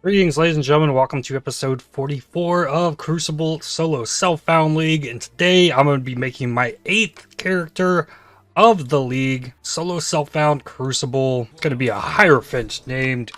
Greetings, ladies and gentlemen. Welcome to episode 44 of Crucible Solo Self-Found League. And today I'm going to be making my 8th character of the league. Solo Self-Found Crucible. It's going to be a Hierophant named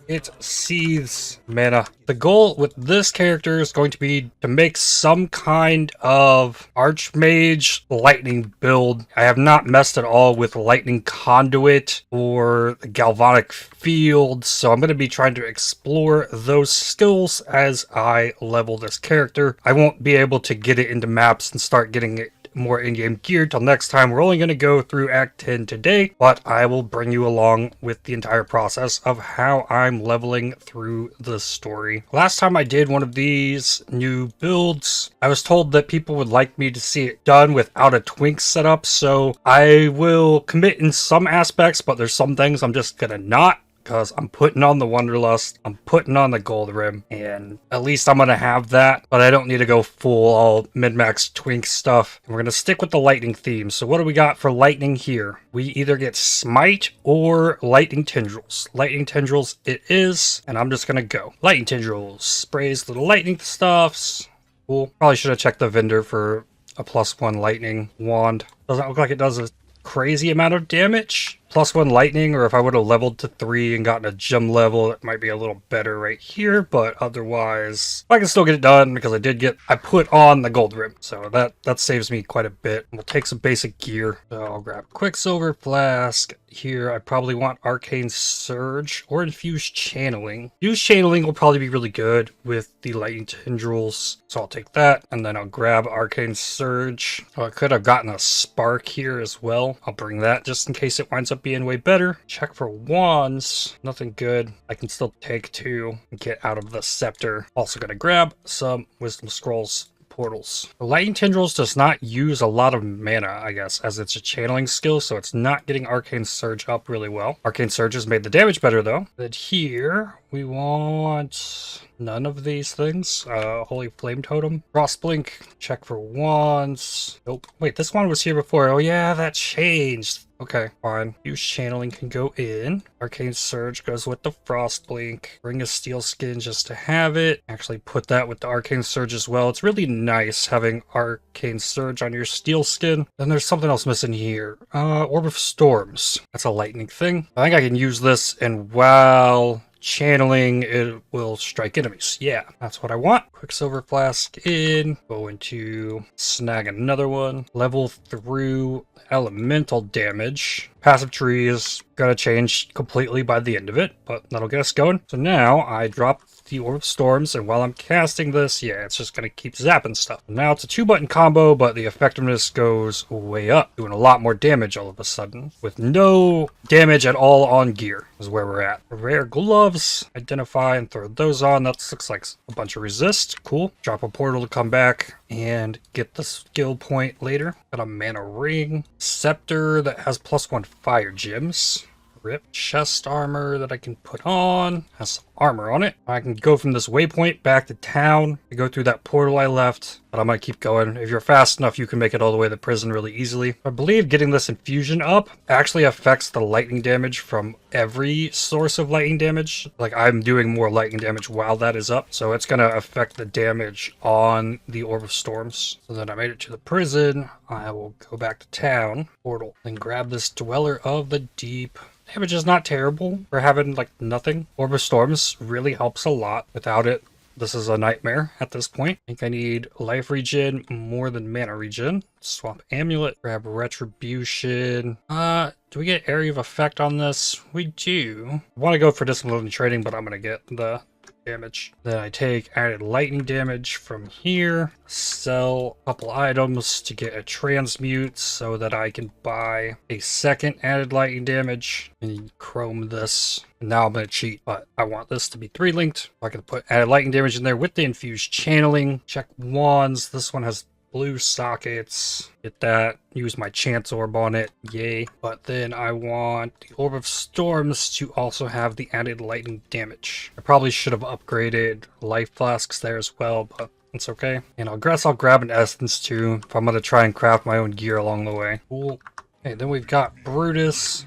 It Seethes Mana. The goal with this character is going to be to make some kind of Archmage lightning build. I have not messed at all with lightning conduit or the galvanic field, so I'm going to be trying to explore those skills as I level this character. I won't be able to get it into maps and start getting it more in-game gear till next time. We're only going to go through Act 10 today, but I will bring you along with the entire process of how I'm leveling through the story. Last time I did one of these new builds, I was told that people would like me to see it done without a twink setup, so I will commit in some aspects, but there's some things I'm just gonna not, because I'm putting on the Wanderlust, I'm putting on the Gold Rim, and at least I'm going to have that, but I don't need to go full all min-max twink stuff. And we're going to stick with the lightning theme. So what do we got for lightning here? We either get Smite or Lightning Tendrils. Lightning Tendrils it is, and I'm just going to go. Lightning Tendrils, sprays little lightning stuffs. Cool. Probably should have checked the vendor for a +1 lightning wand. Doesn't look like it does a crazy amount of damage. +1 lightning, or if I would have leveled to 3 and gotten a gem level, it might be a little better right here, but otherwise I can still get it done because I put on the Gold Rim, so that saves me quite a bit. We'll take some basic gear. So I'll grab Quicksilver Flask. Here I probably want Arcane Surge or Infused Channeling. Infused Channeling will probably be really good with the Lightning Tendrils, so I'll take that, and then I'll grab Arcane Surge. Oh, I could have gotten a Spark here as well. I'll bring that just in case it winds up being way better. Check for wands. Nothing good. I can still take 2 and get out of the scepter. Also gonna grab some Wisdom Scrolls portals. The Lightning Tendrils does not use a lot of mana, I guess, as it's a channeling skill, so it's not getting Arcane Surge up really well. Arcane Surge has made the damage better though. Then here we want none of these things. Holy Flame Totem. Frostblink. Check for wands. Nope. Wait, this one was here before. Oh yeah, that changed. Okay, fine. Use Channeling can go in. Arcane Surge goes with the Frostblink. Bring a Steel Skin just to have it. Actually put that with the Arcane Surge as well. It's really nice having Arcane Surge on your Steel Skin. Then there's something else missing here. Orb of Storms. That's a lightning thing. I think I can use this, and while channeling, it will strike enemies. Yeah, that's what I want. Quicksilver Flask in. Going to snag another one. Level through elemental damage. Passive tree is gonna change completely by the end of it, but that'll get us going. So now I drop the Orb of Storms, and while I'm casting this, yeah, it's just gonna keep zapping stuff. Now it's a 2-button combo, but the effectiveness goes way up, doing a lot more damage all of a sudden, with no damage at all on gear, is where we're at. Rare gloves, identify and throw those on. That looks like a bunch of resist. Cool. Drop a portal to come back and get the skill point later. Got a mana ring. Scepter that has +1 fire gems. Rip. Chest armor that I can put on. Has some armor on it. I can go from this waypoint back to town to go through that portal I left, but I'm gonna keep going. If you're fast enough, you can make it all the way to prison really easily. I believe getting this infusion up actually affects the lightning damage from every source of lightning damage. Like, I'm doing more lightning damage while that is up, so it's gonna affect the damage on the Orb of Storms. So then I made it to the prison. I will go back to town, portal, and grab this Dweller of the Deep. Damage is not terrible for having like nothing. Orb of Storms really helps a lot. Without it, this is a nightmare at this point. I think I need life regen more than mana regen. Swap amulet, grab retribution. Do we get area of effect on this? We do. I want to go for discipline trading, but I'm gonna get the damage. Then I take added lightning damage from here, sell a couple items to get a transmute so that I can buy a second added lightning damage, and chrome this. And now I'm going to cheat, but I want this to be 3-linked. I can put added lightning damage in there with the infused channeling. Check wands. This one has blue sockets. Get that. Use my chance orb on it. Yay. But then I want the Orb of Storms to also have the added lightning damage. I probably should have upgraded life flasks there as well, but it's okay. And I guess I'll grab an essence too if I'm going to try and craft my own gear along the way. Cool. Okay, then we've got Brutus.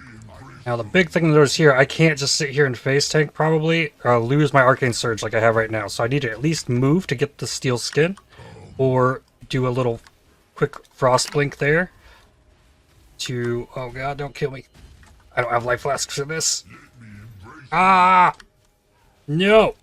Now the big thing to notice here, I can't just sit here and face tank probably, or I'll lose my Arcane Surge like I have right now. So I need to at least move to get the Steel Skin, or do a little quick Frost Blink there to... Oh god, don't kill me. I don't have life flasks for this. Ah! No!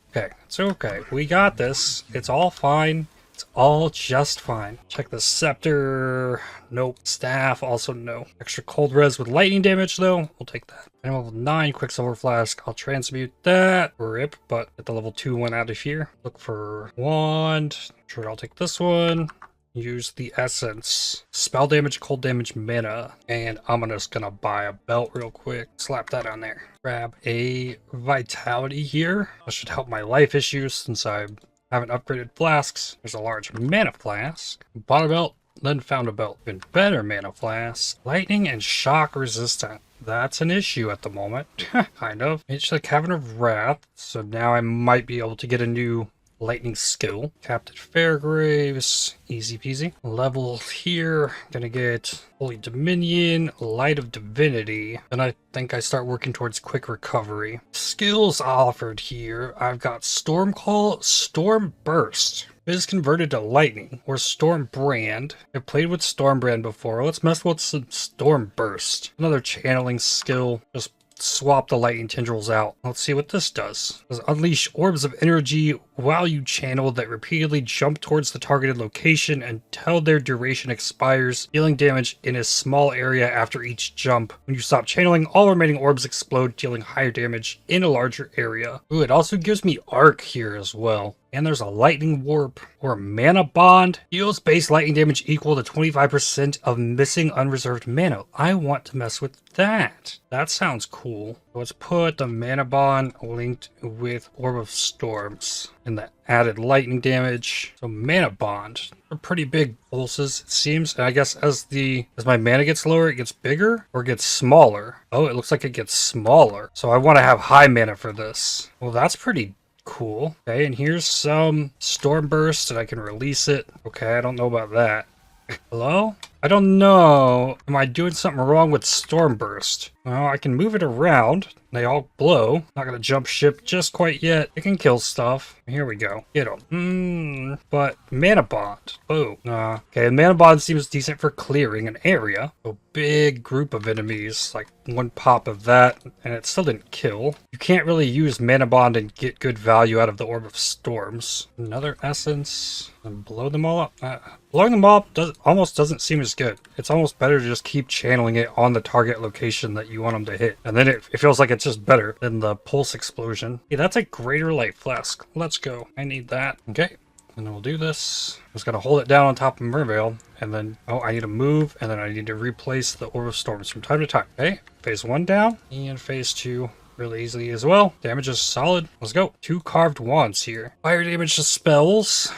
Okay, it's okay. We got this. It's all fine. It's all just fine. Check the Scepter. Nope. Staff, also no. Extra cold res with lightning damage, though. We'll take that. And level 9 Quicksilver Flask. I'll transmute that. RIP, but get the level 2 one out of here. Look for wand. Sure, I'll take this one. Use the essence. Spell damage, cold damage, mana. And I'm just gonna buy a belt real quick. Slap that on there. Grab a vitality here. That should help my life issues since I haven't upgraded flasks. There's a large mana flask. Bought a belt, then found a belt. Even better mana flask. Lightning and shock resistant. That's an issue at the moment. Kind of. It's the Cavern of Wrath. So now I might be able to get a new lightning skill. Captain Fairgraves, easy peasy. Level here, gonna get Holy Dominion, Light of Divinity. Then I think I start working towards quick recovery. Skills offered here, I've got Storm Call, Storm Burst. It is converted to lightning, or Storm Brand. I've played with Storm Brand before. Let's mess with some Storm Burst. Another channeling skill, just swap the lightning tendrils out. Let's see what this does. It says unleash orbs of energy while you channel that repeatedly jump towards the targeted location until their duration expires, dealing damage in a small area after each jump. When you stop channeling, all remaining orbs explode, dealing higher damage in a larger area. Ooh, it also gives me arc here as well. And there's a lightning warp or mana bond. Deals base lightning damage equal to 25% of missing unreserved mana. I want to mess with that. That sounds cool. Let's put the mana bond linked with Orb of Storms and the added lightning damage. So mana bond are pretty big pulses, it seems. And I guess as my mana gets lower, it gets bigger or gets smaller. Oh, it looks like it gets smaller. So I want to have high mana for this. Well, that's pretty cool. Okay, and here's some Storm Burst, and I can release it. Okay, I don't know about that. Hello? I don't know. Am I doing something wrong with Storm Burst? Well, I can move it around. They all blow. Not gonna jump ship just quite yet. It can kill stuff. Here we go. Get them. But Mana Bond. Oh. Okay, Mana Bond seems decent for clearing an area. A big group of enemies. Like one pop of that, and it still didn't kill. You can't really use Mana Bond and get good value out of the Orb of Storms. Another essence. And blow them all up. Blowing them up almost doesn't seem as good. It's almost better to just keep channeling it on the target location that you want them to hit. And then it feels like it's just better than the pulse explosion. Hey, that's a greater light flask. Let's go. I need that. Okay. And then we'll do this. I'm just going to hold it down on top of Merveil. And then, I need to move. And then I need to replace the Orb of Storms from time to time. Okay. Phase 1 down. And phase 2 really easily as well. Damage is solid. Let's go. 2 carved wands here. Fire damage to spells.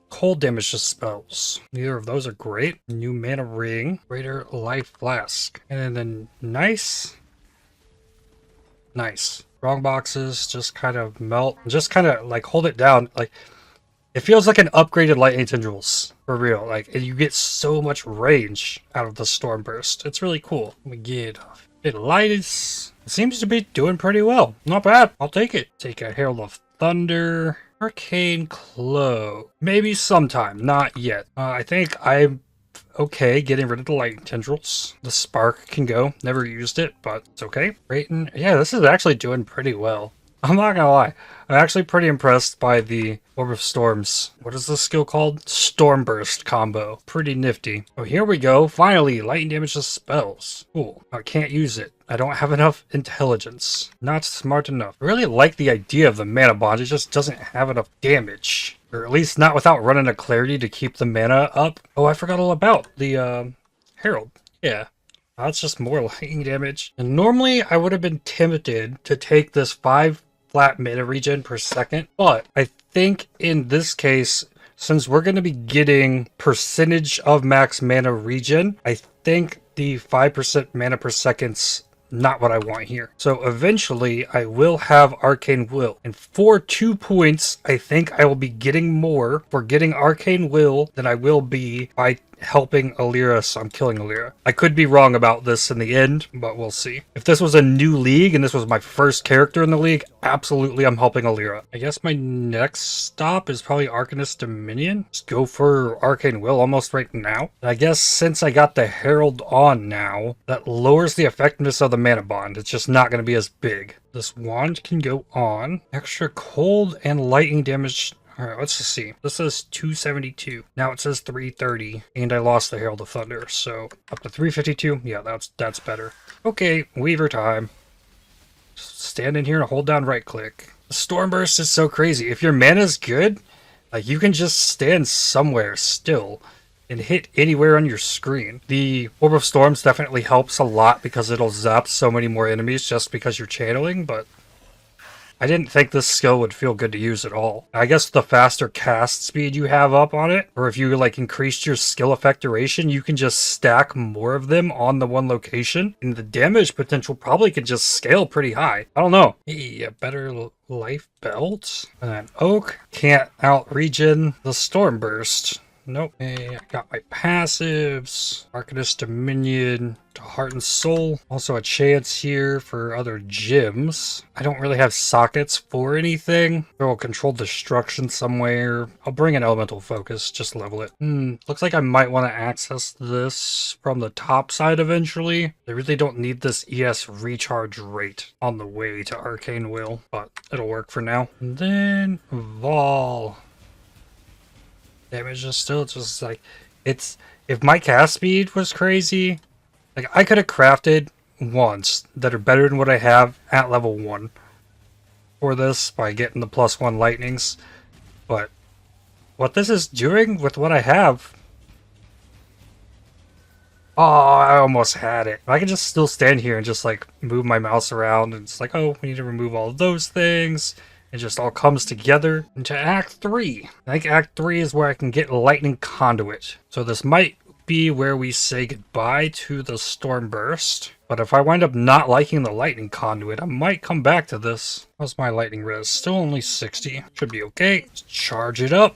Cold damage to spells. Neither of those are great. New mana ring. Greater life flask. And then nice. Wrong boxes just kind of melt. Just kind of like hold it down. Like it feels like an upgraded lightning tendrils. For real. Like you get so much range out of the Storm Burst. It's really cool. We get Lights. It seems to be doing pretty well. Not bad. I'll take it. Take a Herald of Thunder. Arcane Cloak. Maybe sometime. Not yet. I think I'm okay getting rid of the lightning tendrils. The spark can go. Never used it, but it's okay. Brayton. Yeah, this is actually doing pretty well. I'm not gonna lie. I'm actually pretty impressed by the Orb of Storms. What is this skill called? Storm Burst combo. Pretty nifty. Oh, here we go. Finally, lightning damage to spells. Cool. I can't use it. I don't have enough intelligence. Not smart enough. I really like the idea of the mana bond. It just doesn't have enough damage. Or at least not without running a clarity to keep the mana up. Oh, I forgot all about the Herald. Yeah. That's just more lightning damage. And normally I would have been tempted to take this 5 flat mana regen per second. But I think in this case, since we're going to be getting percentage of max mana regen, I think the 5% mana per second's not what I want here. So eventually I will have Arcane Will. And for 2 points, I think I will be getting more for getting Arcane Will than I will be by helping Alira, so I'm killing Alira. I could be wrong about this in the end, but we'll see. If this was a new league and this was my first character in the league, absolutely I'm helping Alira. I guess my next stop is probably Arcanist Dominion. Just go for Arcane Will almost right now. I guess since I got the Herald on now, that lowers the effectiveness of the mana bond. It's just not going to be as big. This wand can go on. Extra cold and lightning damage. Alright, let's just see. This says 272. Now it says 330. And I lost the Herald of Thunder. So up to 352. Yeah, that's better. Okay, Weaver time. Just stand in here and hold down right click. The Stormburst is so crazy. If your mana's good, like you can just stand somewhere still and hit anywhere on your screen. The Orb of Storms definitely helps a lot because it'll zap so many more enemies just because you're channeling, but I didn't think this skill would feel good to use at all. I guess the faster cast speed you have up on it, or if you like increased your skill effect duration, you can just stack more of them on the one location, and the damage potential probably could just scale pretty high. I don't know. Hey, a better life belt? And then Oak can't out-regen the Stormburst. Nope. Hey, I got my passives. Arcanist Dominion to Heart and Soul. Also a chance here for other gems. I don't really have sockets for anything. Throw a Controlled Destruction somewhere. I'll bring an Elemental Focus. Just level it. Looks like I might want to access this from the top side eventually. I really don't need this ES recharge rate on the way to Arcane Will, but it'll work for now. And then Vol. Damage is still just like, it's, if my cast speed was crazy, like I could have crafted wands that are better than what I have at level 1 for this by getting the +1 lightnings, but what this is doing with what I have, oh, I almost had it. I can just still stand here and just like move my mouse around and it's like, oh, we need to remove all of those things. It just all comes together into Act 3. I think Act 3 is where I can get Lightning Conduit. So this might be where we say goodbye to the Stormburst. But if I wind up not liking the Lightning Conduit, I might come back to this. How's my Lightning Res? Still only 60. Should be okay. Let's charge it up.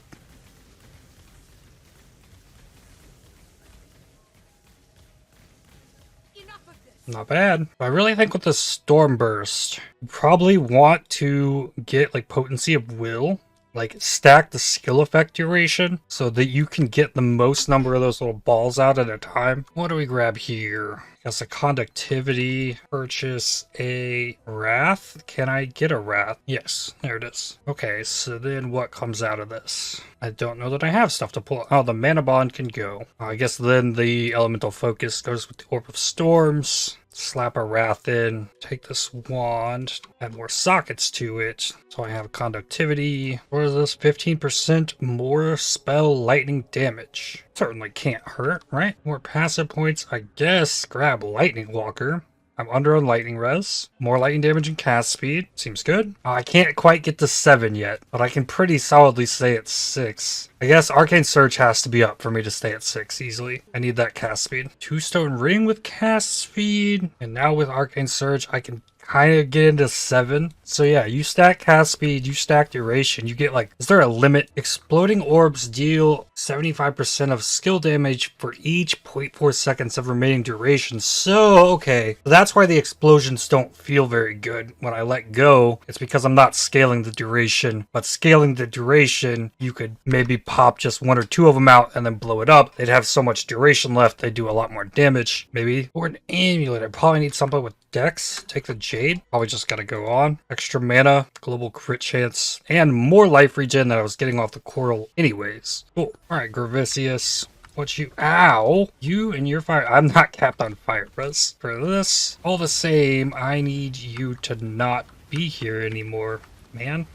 Not bad. I really think with the Stormburst, you probably want to get like Potency of Will, like stack the skill effect duration so that you can get the most number of those little balls out at a time. What do we grab here? Guess a Conductivity, purchase a Wrath. Can I get a Wrath? Yes, there it is. Okay, so then what comes out of this? I don't know that I have stuff to pull. Oh, the Mana Bond can go. I guess then the Elemental Focus goes with the Orb of Storms. Slap a Wrath in, take this wand, add more sockets to it. So I have Conductivity. What is this? 15% more spell lightning damage. Certainly can't hurt, right? More passive points, I guess. Grab Lightning Walker. I'm under on lightning res. More lightning damage and cast speed. Seems good. I can't quite get to 7 yet, but I can pretty solidly stay at 6. I guess Arcane Surge has to be up for me to stay at 6 easily. I need that cast speed. 2-stone ring with cast speed. And now with Arcane Surge, I can kind of get into 7. So yeah, you stack cast speed, you stack duration, you get like, is there a limit? Exploding orbs deal 75% of skill damage for each 0.4 seconds of remaining duration. So, okay, that's why the explosions don't feel very good when I let go. It's because I'm not scaling the duration, but scaling the duration, you could maybe pop just 1 or 2 of them out and then blow it up. They'd have so much duration left, they do a lot more damage. Maybe, or an amulet, I probably need something with Dex. Take the Jade. Probably just gotta go on. Extra mana, global crit chance, and more life regen that I was getting off the coral anyways. Cool. Alright, Gravicius. What you... Ow! You and your fire... I'm not capped on fire res. For this, all the same, I need you to not be here anymore, man.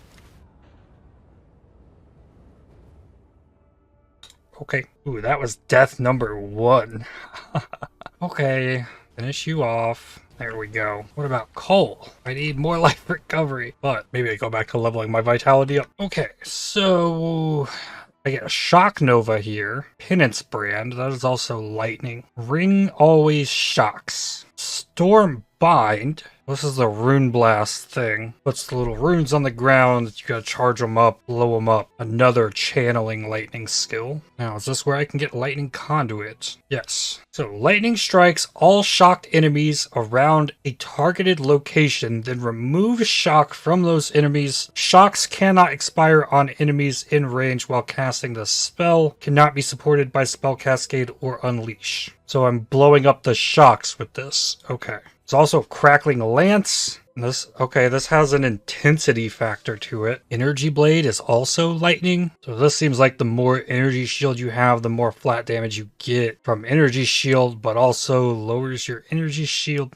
Okay. Ooh, that was death number 1. Okay. Finish you off. There we go. What about coal? I need more life recovery, but maybe I go back to leveling my vitality up. Okay, so I get a Shock Nova here. Penance Brand, that is also lightning. Ring always shocks. Storm Bind. This is the rune blast thing. Puts the little runes on the ground. You gotta charge them up, blow them up. Another channeling lightning skill. Now, is this where I can get lightning conduit? Yes. So, lightning strikes all shocked enemies around a targeted location, then remove shock from those enemies. Shocks cannot expire on enemies in range while casting the spell. Cannot be supported by spell cascade or unleash. So I'm blowing up the shocks with this. Okay. It's also crackling lance. This has an intensity factor to it. Energy blade is also lightning. So this seems like the more energy shield you have, the more flat damage you get from energy shield, but also lowers your energy shield.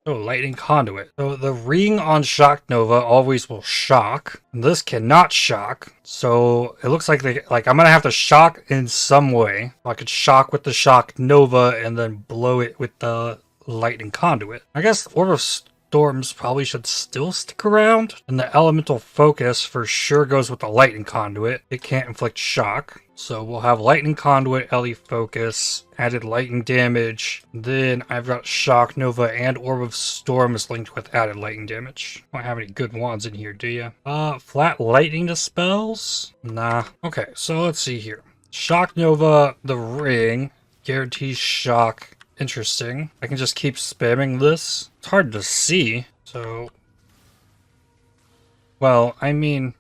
Oh, lightning conduit. So the ring on Shock Nova always will shock. And this cannot shock. So it looks like I'm gonna have to shock in some way. I could shock with the Shock Nova and then blow it with the lightning conduit. I guess Orb of Storms probably should still stick around, and the elemental focus for sure goes with the lightning conduit. It can't inflict shock, so we'll have lightning conduit, LE focus, added lightning damage. Then I've got Shock Nova and Orb of Storms linked with added lightning damage. Don't have any good wands in here, do you? Flat lightning dispels? Nah. Okay, so let's see here. Shock Nova, the ring, guarantees shock. Interesting. I can just keep spamming this. It's hard to see, so... Well, I mean,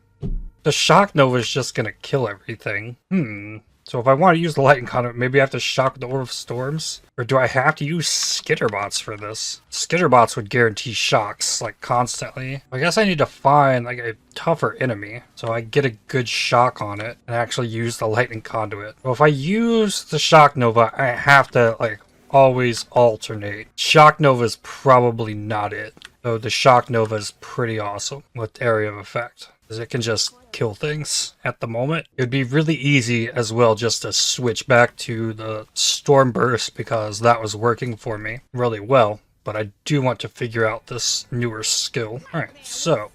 the Shock Nova is just gonna kill everything. So if I want to use the lightning conduit, maybe I have to shock the Orb of Storms? Or do I have to use Skitterbots for this? Skitterbots would guarantee shocks, like, constantly. I guess I need to find, like, a tougher enemy, so I get a good shock on it, and actually use the lightning conduit. Well, if I use the Shock Nova, I have to, like, always alternate. Shock Nova is probably not it. Though the Shock Nova is pretty awesome with area of effect, because it can just kill things at the moment. It would be really easy as well just to switch back to the Storm Burst, because that was working for me really well. But I do want to figure out this newer skill. Alright, so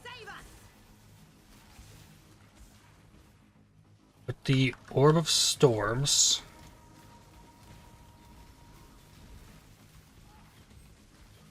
with the Orb of Storms,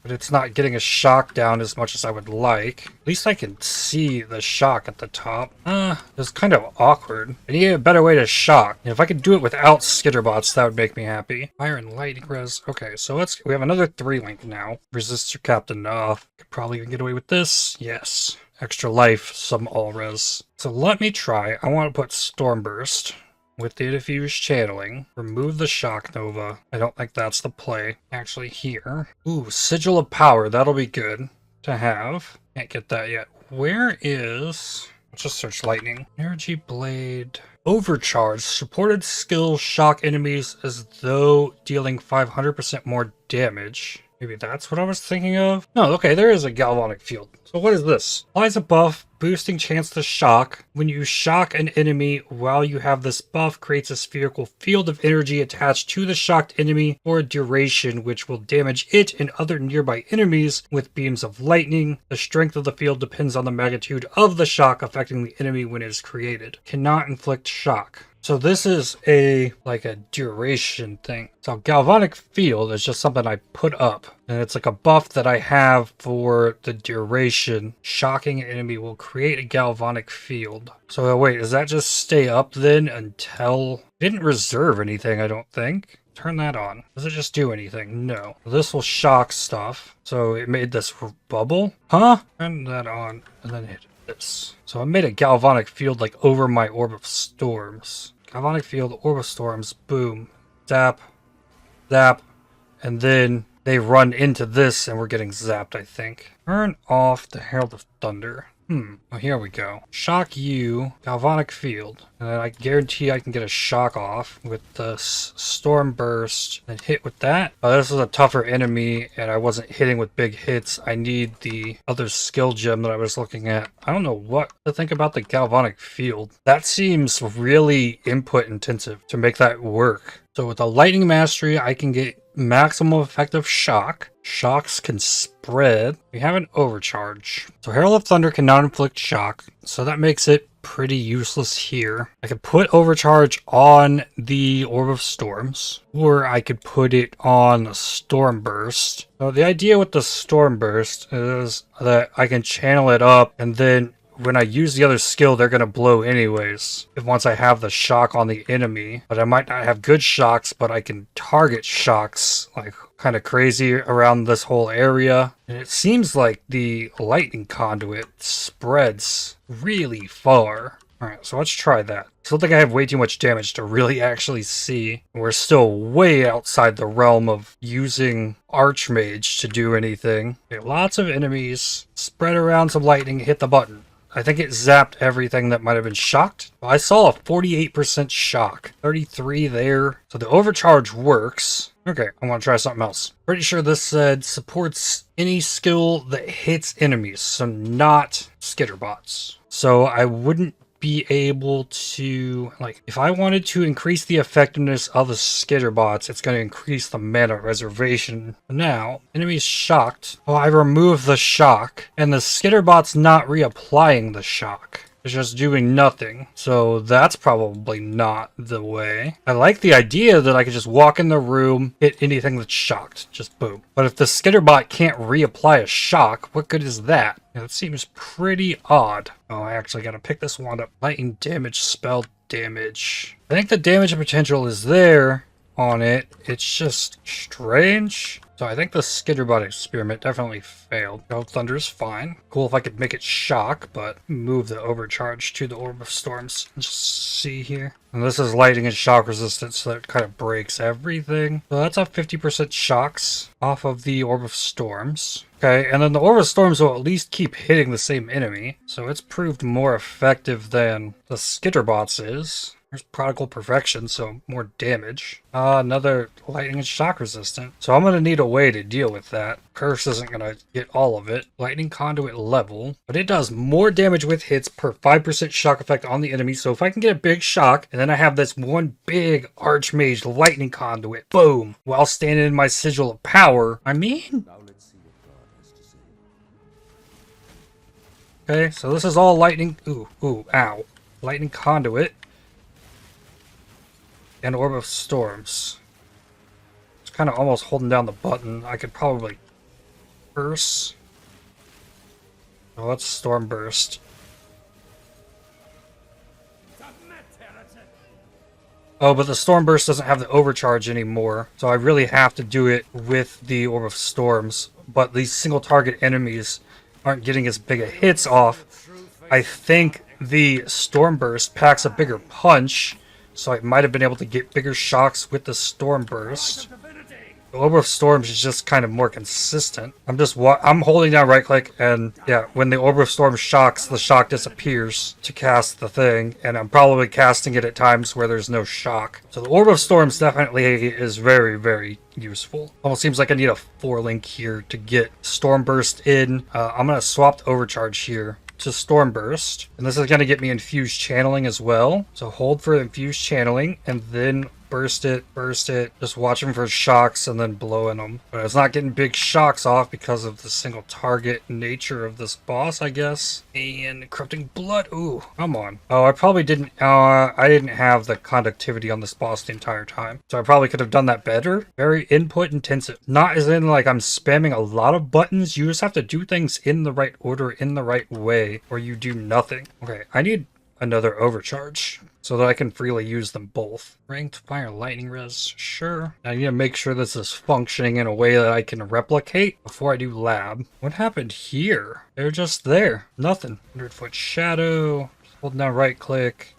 but it's not getting a shock down as much as I would like. At least I can see the shock at the top. It's kind of awkward. I need a better way to shock. And if I could do it without Skitterbots, that would make me happy. Fire and lightning res. Okay, so we have another 3-link now. Resist your captain off. Could probably even get away with this. Yes. Extra life, some all res. So let me try. I want to put Storm Burst with the diffuse channeling. Remove the Shock Nova. I don't think that's the play. Actually, here. Ooh, Sigil of Power. That'll be good to have. Can't get that yet. Where is... Let's just search lightning. Energy Blade. Overcharge. Supported skill shock enemies as though dealing 500% more damage. Maybe that's what I was thinking of? No, okay, there is a galvanic field. So what is this? Applies a buff, boosting chance to shock. When you shock an enemy while you have this buff, creates a spherical field of energy attached to the shocked enemy for a duration, which will damage it and other nearby enemies with beams of lightning. The strength of the field depends on the magnitude of the shock affecting the enemy when it is created. Cannot inflict shock. So this is a duration thing. So galvanic field is just something I put up, and it's like a buff that I have for the duration. Shocking an enemy will create a galvanic field. So wait, does that just stay up then until... Didn't reserve anything, I don't think. Turn that on. Does it just do anything? No. This will shock stuff. So it made this bubble? Huh? Turn that on and then hit this. So I made a galvanic field like over my Orb of Storms. Galvanic field, Orb of Storms, boom, zap, zap, and then they run into this and we're getting zapped, I think. Turn off the Herald of Thunder. Oh, here we go. Shock you, galvanic field, and then I guarantee I can get a shock off with the Storm Burst and hit with that. This is a tougher enemy and I wasn't hitting with big hits. I need the other skill gem that I was looking at. I don't know what to think about the galvanic field. That seems really input intensive to make that work. So with a lightning mastery, I can get maximum effective shock. Shocks can spread. We have an overcharge. So Herald of Thunder cannot inflict shock, so that makes it pretty useless here. I could put overcharge on the Orb of Storms, or I could put it on Storm Burst. So the idea with the Storm Burst is that I can channel it up, and then when I use the other skill, they're going to blow anyways, once I have the shock on the enemy. But I might not have good shocks, but I can target shocks like kind of crazy around this whole area. And it seems like the lightning conduit spreads really far. Alright, so let's try that. Still think I have way too much damage to really actually see. We're still way outside the realm of using Archmage to do anything. Okay, lots of enemies. Spread around some lightning, hit the button. I think it zapped everything that might have been shocked. I saw a 48% shock. 33 there. So the overcharge works. Okay, I want to try something else. Pretty sure this said supports any skill that hits enemies, so not skitterbots. So I wouldn't be able to, like, if I wanted to increase the effectiveness of the skitterbots, it's going to increase the mana reservation. Now, enemies shocked. Oh, I removed the shock, and the skitterbot's not reapplying the shock. It's just doing nothing. So that's probably not the way. I like the idea that I could just walk in the room, hit anything that's shocked. Just boom. But if the skitterbot can't reapply a shock, what good is that? Yeah, that seems pretty odd. Oh, I actually gotta pick this one up. Lightning damage, spell damage. I think the damage potential is there on it. It's just strange. So I think the skitterbot experiment definitely failed. Oh, thunder is fine. Cool if I could make it shock, but move the overcharge to the Orb of Storms. Just see here. And this is lightning and shock resistance, so that kind of breaks everything. So that's a 50% shocks off of the Orb of Storms. Okay, and then the Orb of Storms will at least keep hitting the same enemy. So it's proved more effective than the skitterbots is. There's Prodigal Perfection, so more damage. Another lightning and shock resistant. So I'm going to need a way to deal with that. Curse isn't going to get all of it. Lightning conduit level. But it does more damage with hits per 5% shock effect on the enemy. So if I can get a big shock, and then I have this one big Archmage lightning conduit, boom, while standing in my sigil of power, I mean... Okay, so this is all lightning... Ooh, ow. Lightning conduit. And Orb of Storms. It's kind of almost holding down the button. I could probably curse. Oh, let's Storm Burst. Oh, but the Storm Burst doesn't have the overcharge anymore. So I really have to do it with the Orb of Storms. But these single target enemies aren't getting as big a hits off. I think the Storm Burst packs a bigger punch. So I might have been able to get bigger shocks with the Storm Burst. The Orb of Storms is just kind of more consistent. I'm holding down right click, and yeah, when the Orb of Storms shocks, the shock disappears to cast the thing, and I'm probably casting it at times where there's no shock. So the Orb of Storms definitely is very, very useful. Almost seems like I need a 4-link here to get Storm Burst in. I'm going to swap the overcharge here to Storm Burst, and this is going to get me infused channeling as well. So hold for infused channeling and then burst it, just watching for shocks and then blowing them. But it's not getting big shocks off because of the single target nature of this boss, I guess. And corrupting blood. Ooh, come on. Oh, I probably didn't I didn't have the conductivity on this boss the entire time, so I probably could have done that better. Very input intensive. Not as in like I'm spamming a lot of buttons. You just have to do things in the right order, in the right way, or you do nothing. Okay, I need another overcharge so that I can freely use them both. Ranked fire lightning res, sure. I need to make sure this is functioning in a way that I can replicate before I do lab. What happened here? They're just there. Nothing. 100-foot shadow. Holding down right click.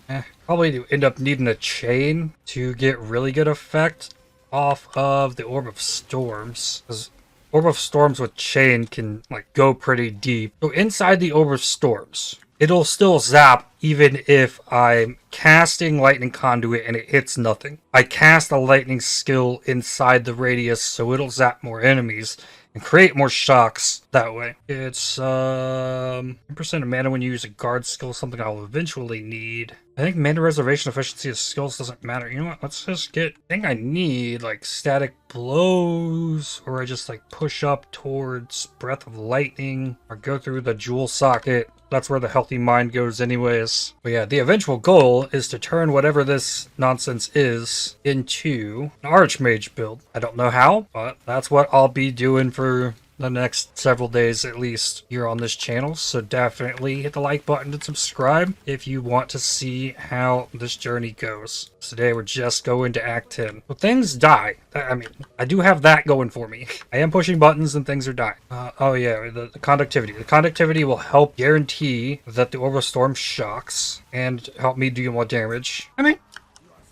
Probably do end up needing a chain to get really good effect off of the Orb of Storms. Because Orb of Storms with chain can like go pretty deep. So inside the Orb of Storms, it'll still zap even if I'm casting Lightning Conduit and it hits nothing. I cast a lightning skill inside the radius, so it'll zap more enemies and create more shocks that way. It's 10% of mana when you use a guard skill, something I'll eventually need. I think mana reservation efficiency of skills doesn't matter. You know what? Let's just get... I think I need like static blows, or I just like push up towards breath of lightning, or go through the jewel socket. That's where the healthy mind goes anyways. But yeah, the eventual goal is to turn whatever this nonsense is into an Archmage build. I don't know how, but that's what I'll be doing for the next several days at least here on this channel. So definitely hit the like button and subscribe if you want to see how this journey goes. Today we're just going to Act 10. Well, things die. I mean, I do have that going for me. I am pushing buttons and things are dying. Oh yeah, the conductivity. The conductivity will help guarantee that the Orbital Storm shocks and help me do more damage. I mean,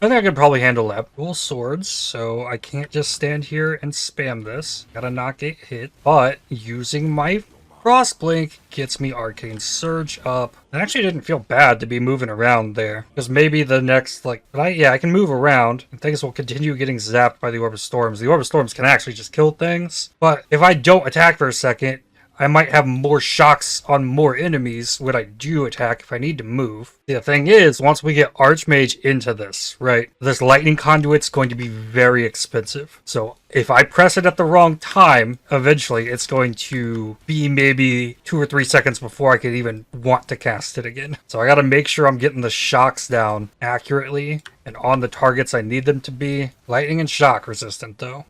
I think I could probably handle that. Dual swords, so I can't just stand here and spam this. Gotta not get hit. But using my Frostblink gets me Arcane Surge up. It actually didn't feel bad to be moving around there. Because maybe the next, like, I can move around and things will continue getting zapped by the Orb of Storms. The Orb of Storms can actually just kill things. But if I don't attack for a second, I might have more shocks on more enemies when I do attack if I need to move. The thing is, once we get Archmage into this, right, this lightning conduit's going to be very expensive. So if I press it at the wrong time, eventually it's going to be maybe 2 or 3 seconds before I could even want to cast it again. So I gotta make sure I'm getting the shocks down accurately and on the targets I need them to be. Lightning and shock resistant though.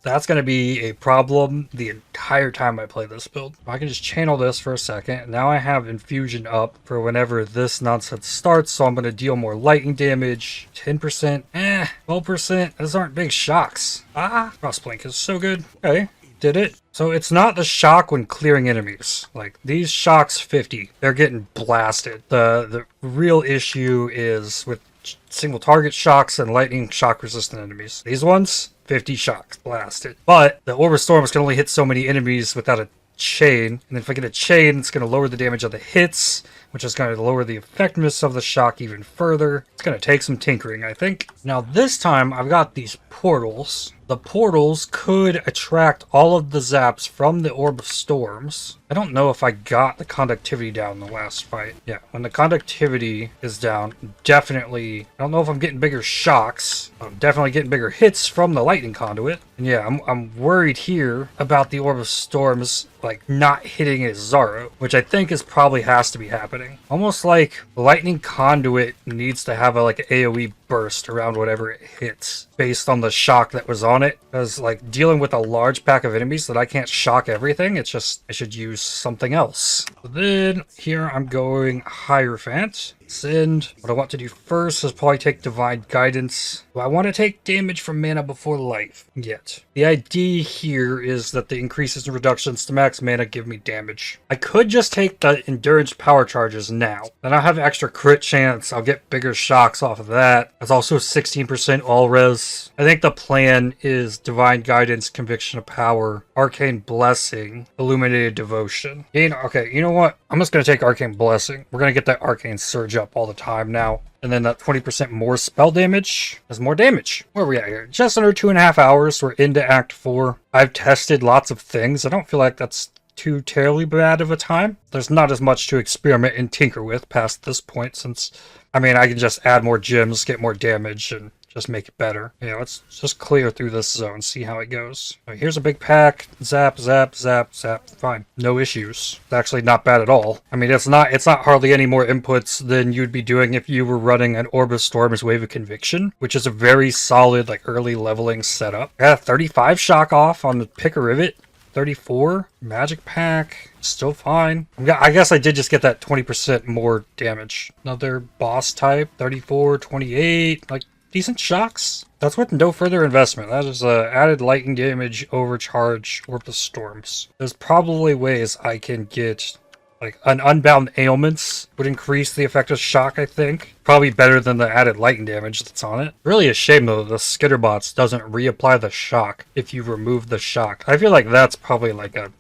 That's going to be a problem the entire time I play this build. I can just channel this for a second. Now I have infusion up for whenever this nonsense starts, so I'm going to deal more lightning damage. 10%, 12%. Those aren't big shocks. Frostblink is so good. Okay, did it. So it's not the shock when clearing enemies. Like, these shocks 50. They're getting blasted. The real issue is with single target shocks and lightning shock resistant enemies. These ones, 50 shocks blasted. But the Orb of Storms can only hit so many enemies without a chain. And then if I get a chain, it's going to lower the damage of the hits, which is going to lower the effectiveness of the shock even further. It's going to take some tinkering, I think. Now this time I've got these portals. The portals could attract all of the zaps from the Orb of Storms. I don't know if I got the conductivity down in the last fight. Yeah, when the conductivity is down, definitely, I don't know if I'm getting bigger shocks. I'm definitely getting bigger hits from the lightning conduit. And yeah, I'm worried here about the Orb of Storms, like, not hitting a Zaro, which I think is probably has to be happening. Almost like the lightning conduit needs to have a, like, an AoE burst around whatever it hits based on the shock that was on it. Because, like, dealing with a large pack of enemies that I can't shock everything, it's just, I should use something else. So then here I'm going Hierophant. Send. What I want to do first is probably take Divine Guidance. Do I want to take damage from mana before life? Yet. The idea here is that the increases and reductions to max mana give me damage. I could just take the Endurance Power Charges now. Then I'll have extra crit chance. I'll get bigger shocks off of that. That's also 16% all res. I think the plan is Divine Guidance, Conviction of Power, Arcane Blessing, Illuminated Devotion. Okay, you know what? I'm just going to take Arcane Blessing. We're going to get that Arcane Surge up all the time now. And then that 20% more spell damage is more damage. Where are we at here? Just under 2.5 hours. We're into Act 4. I've tested lots of things. I don't feel like that's too terribly bad of a time. There's not as much to experiment and tinker with past this point since, I mean, I can just add more gems, get more damage, and just make it better. Yeah, let's just clear through this zone, see how it goes. All right, here's a big pack. Zap, zap, zap, zap. Fine. No issues. It's actually not bad at all. I mean, it's not hardly any more inputs than you'd be doing if you were running an Orb of Storms Wave of Conviction, which is a very solid, like, early leveling setup. I got a 35 shock off on the Pick a Rivet. 34 magic pack, still fine. I guess I did just get that 20% more damage. Another boss type, 34, 28, like, decent shocks. That's with no further investment. That is added lightning damage, overcharge, Orb of Storms. There's probably ways I can get, like, an Unbound Ailments would increase the effective shock, I think. Probably better than the added lightning damage that's on it. Really a shame, though, the Skitterbots doesn't reapply the shock if you remove the shock. I feel like that's probably like a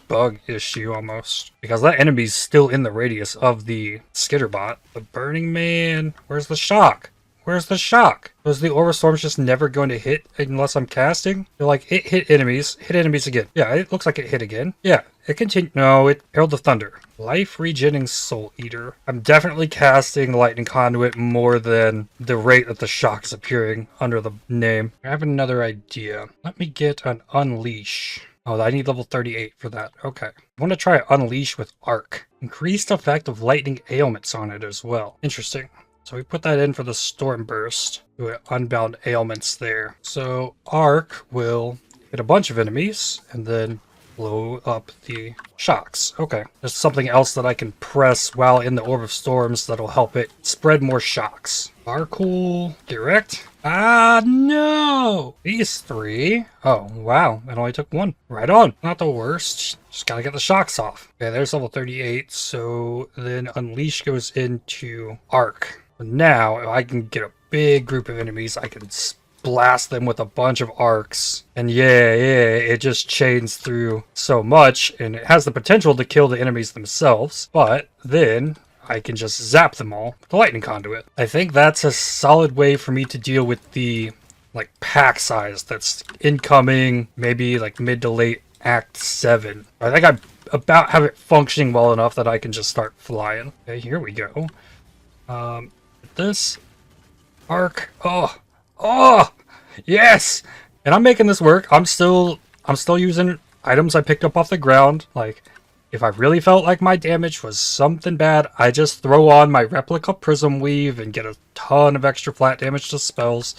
bug issue almost. Because that enemy's still in the radius of the Skitterbot. The Burning Man, where's the shock? Where's the shock? Was the Orb of Storms just never going to hit unless I'm casting? They're like, it hit enemies again. Yeah, it looks like it hit again. Yeah, it continued. No, it Herald of Thunder. Life Regenning Soul Eater. I'm definitely casting Lightning Conduit more than the rate that the shock is appearing under the name. I have another idea. Let me get an Unleash. Oh, I need level 38 for that. Okay. I want to try Unleash with Arc. Increased effect of lightning ailments on it as well. Interesting. So we put that in for the Storm Burst. Do Unbound ailments there. So Arc will hit a bunch of enemies and then blow up the shocks. Okay. There's something else that I can press while in the Orb of Storms that'll help it spread more shocks. Sparkle. Direct. Ah, no! These three. Oh, wow. It only took one. Right on. Not the worst. Just gotta get the shocks off. Okay, there's level 38. So then Unleash goes into Arc. Now, if I can get a big group of enemies, I can blast them with a bunch of arcs. And yeah, it just chains through so much, and it has the potential to kill the enemies themselves. But then I can just zap them all with the lightning conduit. I think that's a solid way for me to deal with the like pack size that's incoming, maybe like mid to late Act 7. I think I about have it functioning well enough that I can just start flying. Okay, here we go. This arc. Oh, yes! And I'm making this work. I'm still using items I picked up off the ground. Like, if I really felt like my damage was something bad, I just throw on my replica prism weave and get a ton of extra flat damage to spells.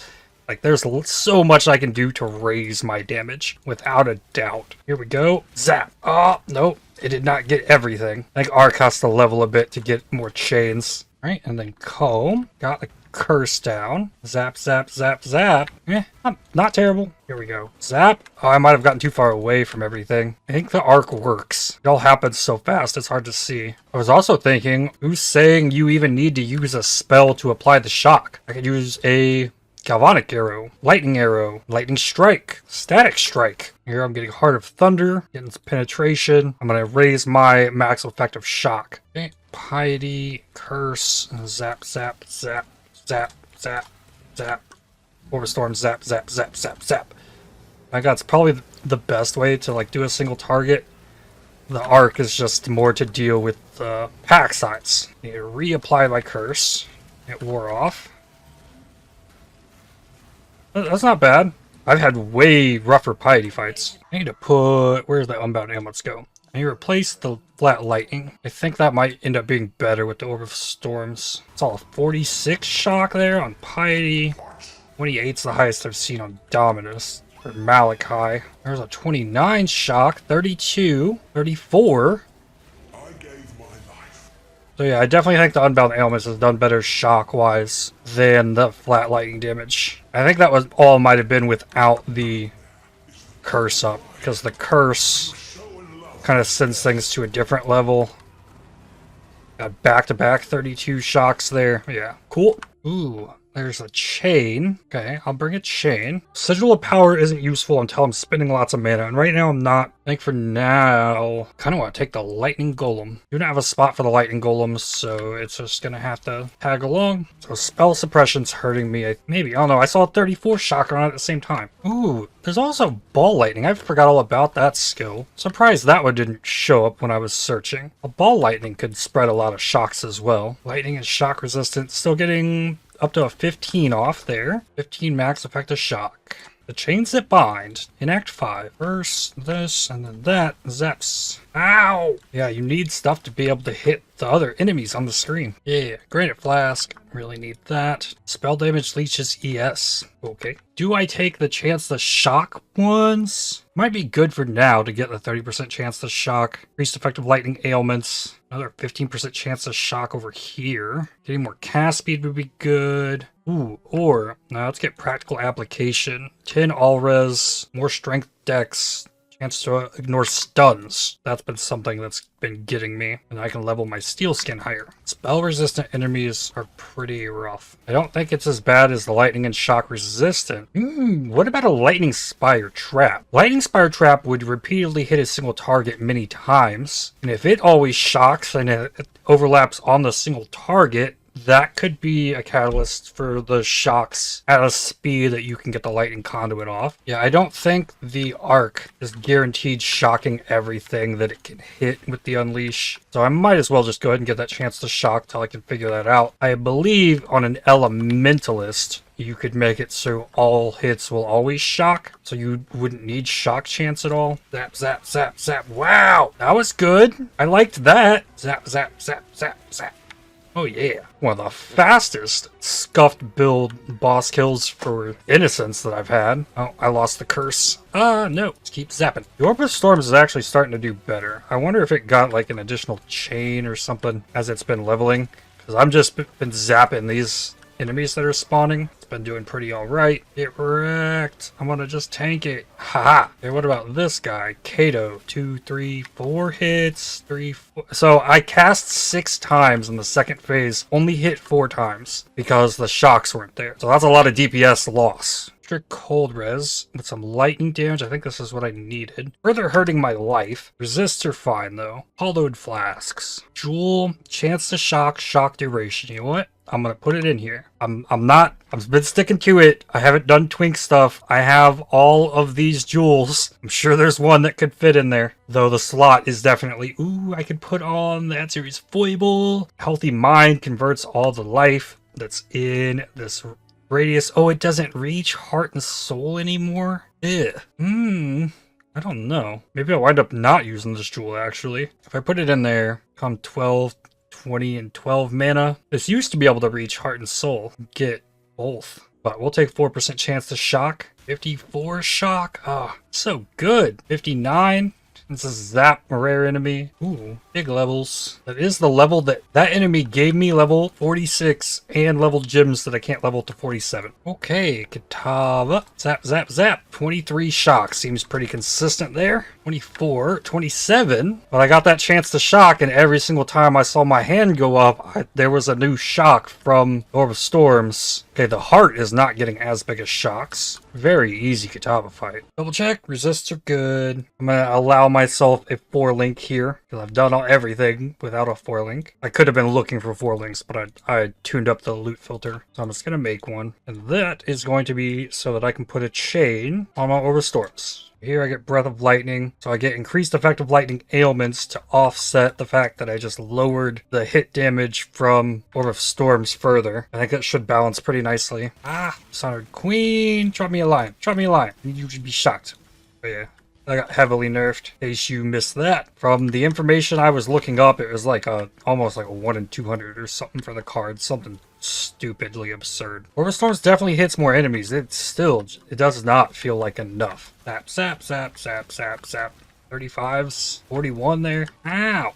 Like, there's so much I can do to raise my damage, without a doubt. Here we go. Zap. Oh, nope. It did not get everything. I think Arc has to level a bit to get more chains. All right, and then Comb. Got the curse down. Zap, zap, zap, zap. Not terrible. Here we go. Zap. Oh, I might have gotten too far away from everything. I think the Arc works. It all happens so fast, it's hard to see. I was also thinking, who's saying you even need to use a spell to apply the shock? I could use a Galvanic Arrow, Lightning Strike, Static Strike. Here I'm getting Heart of Thunder, getting some penetration. I'm going to raise my max effective shock. Okay. Piety, Curse, zap, zap, zap, zap, zap, zap. Overstorm, zap, zap, zap, zap, zap. My god, it's probably the best way to like do a single target. The Arc is just more to deal with the pack size. I need to reapply my Curse. It wore off. That's not bad. I've had way rougher piety fights. I need to put... Where's the unbound ailments go? I need to replace the flat lightning. I think that might end up being better with the Orb of Storms. It's all a 46 shock there on piety. 28's the highest I've seen on Dominus. Or Malachi. There's a 29 shock. 32. 34. So yeah, I definitely think the Unbound Ailments has done better shock-wise than the flat lightning damage. I think that was all might have been without the curse up, because the curse kind of sends things to a different level. Got back-to-back 32 shocks there. Yeah, cool. Ooh, there's a chain. Okay, I'll bring a chain. Sigil of Power isn't useful until I'm spending lots of mana, and right now I'm not. I think for now, kind of want to take the Lightning Golem. Do not have a spot for the Lightning Golem, so it's just going to have to tag along. So Spell Suppression's hurting me. Maybe, I don't know, I saw a 34 shock on it at the same time. Ooh, there's also Ball Lightning. I forgot all about that skill. Surprised that one didn't show up when I was searching. A Ball Lightning could spread a lot of shocks as well. Lightning is shock resistant, still getting up to a 15 off there. 15 max effective shock. The chains that bind in Act 5. First this and then that. Zaps. Ow! Yeah, you need stuff to be able to hit the other enemies on the screen. Yeah, Granite Flask. Really need that. Spell damage leeches ES. Okay. Do I take the chance to shock ones? Might be good for now to get the 30% chance to shock. Increased effective lightning ailments. Another 15% chance to shock over here. Getting more cast speed would be good. Ooh, or now let's get practical application. 10 all-res, more strength dex, chance to ignore stuns. That's been something that's been getting me, and I can level my steel skin higher. Spell resistant enemies are pretty rough. I don't think it's as bad as the lightning and shock resistant. What about a lightning spire trap? Lightning spire trap would repeatedly hit a single target many times, and if it always shocks and it overlaps on the single target, that could be a catalyst for the shocks at a speed that you can get the lightning conduit off. Yeah, I don't think the arc is guaranteed shocking everything that it can hit with the unleash. So I might as well just go ahead and get that chance to shock till I can figure that out. I believe on an elementalist, you could make it so all hits will always shock, so you wouldn't need shock chance at all. Zap, zap, zap, zap. Wow, that was good. I liked that. Zap, zap, zap, zap, zap. Oh yeah. One of the fastest scuffed build boss kills for innocence that I've had. Oh, I lost the curse. No. Let's keep zapping. The Orb of Storms is actually starting to do better. I wonder if it got like an additional chain or something as it's been leveling. Because I've just been zapping these enemies that are spawning. It's been doing pretty alright. Get wrecked. I'm gonna just tank it. Haha. Okay, what about this guy? Kato. 2, 3, 4 hits. 3, 4. So I cast 6 times in the second phase. Only hit 4 times because the shocks weren't there. So that's a lot of DPS loss. Cold res with some lightning damage. I think this is what I needed. Further hurting my life. Resists are fine though. Hollowed flasks. Jewel, chance to shock, shock duration. You know what? I'm gonna put it in here. I've been sticking to it. I haven't done twink stuff. I have all of these jewels. I'm sure there's one that could fit in there. Though the slot is definitely, ooh, I could put on that series foible. Healthy mind converts all the life that's in this radius. Oh, it doesn't reach heart and soul anymore? I don't know. Maybe I'll wind up not using this jewel, actually. If I put it in there, come 12, 20, and 12 mana. This used to be able to reach heart and soul. Get both. But we'll take 4% chance to shock. 54 shock. Oh, so good. 59. This is Zap, a rare enemy. Ooh, big levels. That is the level that enemy gave me, level 46, and level gems that I can't level to 47. Okay, Katava. Zap, zap, zap. 23 shock. Seems pretty consistent there. 24, 27. But I got that chance to shock, and every single time I saw my hand go up, there was a new shock from Orb of Storms. Okay, the heart is not getting as big as shocks. Very easy Katava fight. Double check. Resists are good. I'm going to allow myself a 4-link here, because I've done everything without a 4-link. I could have been looking for 4 links, but I tuned up the loot filter. So I'm just going to make one. And that is going to be so that I can put a chain on my Orb of Storms. Here I get Breath of Lightning, so I get increased effective lightning ailments to offset the fact that I just lowered the hit damage from Orb of Storms further. I think that should balance pretty nicely. Ah, Dishonored Queen, drop me a line, drop me a line. You should be shocked. But yeah, I got heavily nerfed. In case you missed that. From the information I was looking up, it was like almost like a 1 in 200 or something for the card, something stupidly absurd. Orb of Storms definitely hits more enemies. It does not feel like enough. Zap, zap, zap, zap, zap, zap. 35s, 41 there. Ow!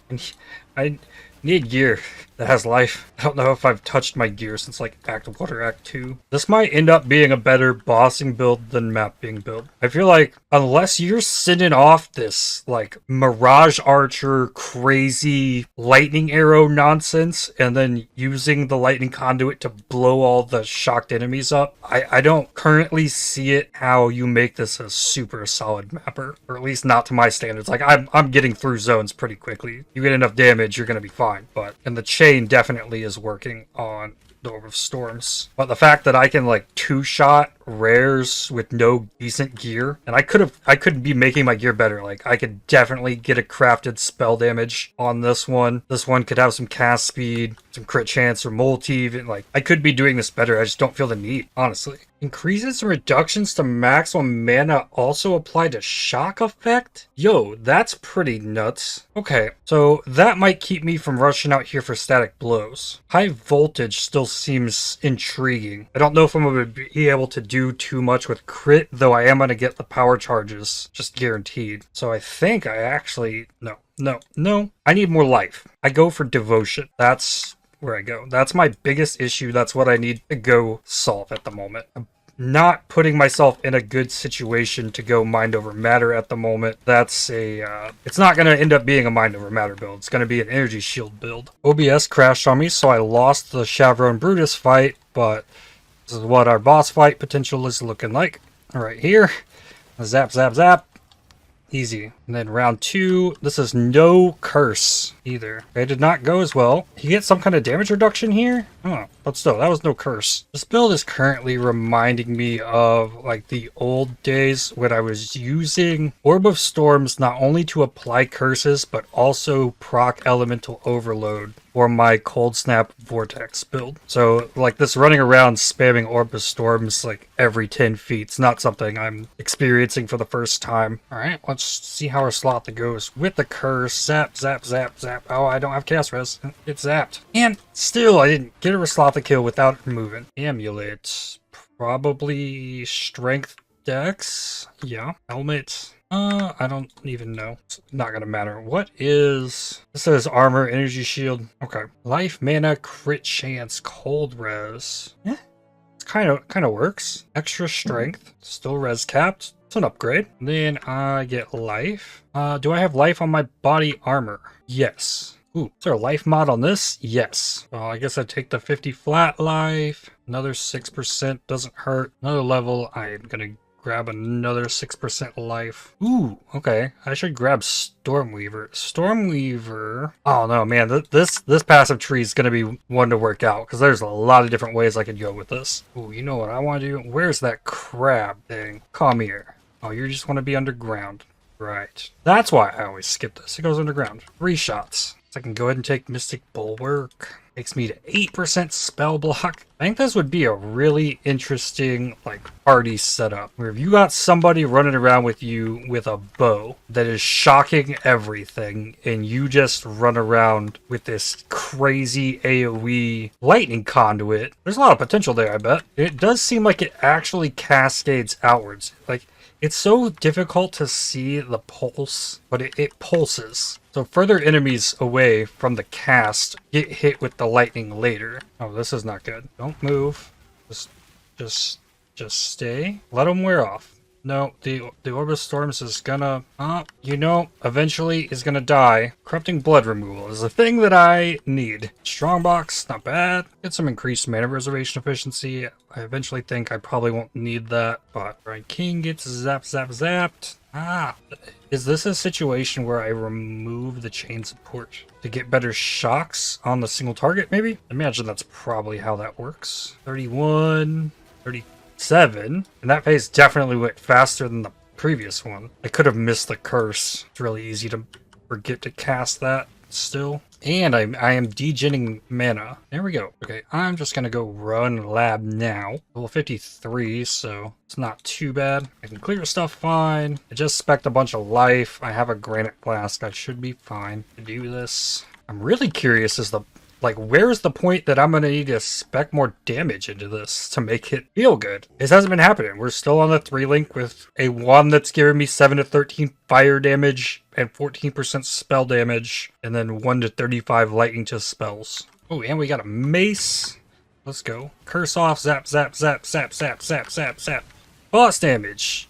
I need gear that has life. I don't know if I've touched my gear since like Act 1 or Act 2. This might end up being a better bossing build than mapping build. I feel like unless you're sending off this like Mirage Archer crazy lightning arrow nonsense and then using the lightning conduit to blow all the shocked enemies up, I don't currently see it how you make this a super solid mapper, or at least not to my standards. Like I'm getting through zones pretty quickly. You get enough damage, you're gonna be fine. But and the chain definitely is working on the Orb of Storms. But the fact that I can like 2-shot rares with no decent gear, and I could be making my gear better. Like I could definitely get a crafted spell damage on this one. This one could have some cast speed, some crit chance or multi, even like I could be doing this better. I just don't feel the need, honestly. Increases and reductions to maximum mana also apply to shock effect? Yo, that's pretty nuts. Okay, so that might keep me from rushing out here for static blows. High voltage still seems intriguing. I don't know if I'm going to be able to do too much with crit, though I am going to get the power charges, just guaranteed. So I think I actually... No. I need more life. I go for devotion. That's where I go. That's my biggest issue. That's what I need to go solve at the moment. I'm not putting myself in a good situation to go mind over matter at the moment. That's it's not going to end up being a mind over matter build. It's going to be an energy shield build. OBS crashed on me, so I lost the Chavron Brutus fight, but this is what our boss fight potential is looking like. All right, here. Zap, zap, zap. Easy. And then round 2, this is no curse either. It did not go as well. You get some kind of damage reduction here? Oh, but still, that was no curse. This build is currently reminding me of like the old days when I was using Orb of Storms not only to apply curses, but also proc Elemental Overload for my Cold Snap Vortex build. So like this running around spamming Orb of Storms like every 10 feet is not something I'm experiencing for the first time. Alright, let's see how our slot goes with the curse. Zap, zap, zap, zap. Oh, I don't have cast res. It's zapped. And still, I didn't get a Raslotha kill without removing. Amulet. Probably Strength Dex. Yeah. Helmet. I don't even know. It's not gonna matter. What is... This says armor, energy shield. Okay. Life, mana, crit chance, cold res. Yeah. It kind of works. Extra strength. Still res capped. It's an upgrade. Then I get life. Do I have life on my body armor? Yes. Ooh, is there a life mod on this? Yes. Well, I guess I take the 50 flat life. Another 6% doesn't hurt. Another level. I'm gonna grab another 6% life. Ooh, okay. I should grab Stormweaver. Stormweaver. Oh no, man. This passive tree is gonna be one to work out because there's a lot of different ways I could go with this. Ooh, you know what I want to do? Where's that crab thing? Come here. Oh, you just want to be underground. Right. That's why I always skip this. It goes underground. 3 shots. So I can go ahead and take Mystic Bulwark. Takes me to 8% spell block. I think this would be a really interesting like party setup where if you got somebody running around with you with a bow that is shocking everything and you just run around with this crazy AoE lightning conduit, there's a lot of potential there, I bet. It does seem like it actually cascades outwards. Like, it's so difficult to see the pulse, but it pulses. So further enemies away from the cast get hit with the lightning later. Oh, this is not good. Don't move. Just stay. Let them wear off. No, the Orb of Storms is gonna, eventually is gonna die. Corrupting Blood Removal is a thing that I need. Strongbox, not bad. Get some increased mana reservation efficiency. I eventually think I probably won't need that, but Brian King gets zapped. Is this a situation where I remove the chain support to get better shocks on the single target, maybe? I imagine that's probably how that works. 31, 37, and that phase definitely went faster than the previous one. I could have missed the curse. It's really easy to forget to cast that still. And I am degenning mana. There we go. Okay, I'm just gonna go run lab now. Level 53, so it's not too bad. I can clear stuff fine. I just spec'd a bunch of life. I have a granite flask. I should be fine to do this. I'm really curious as the where's the point that I'm gonna need to spec more damage into this to make it feel good? This hasn't been happening. We're still on the 3-link with a 1 that's giving me 7 to 13 fire damage and 14% spell damage, and then 1 to 35 lightning to spells. Oh, and we got a mace. Let's go. Curse off, zap, zap, zap, zap, zap, zap, zap, zap. Boss damage.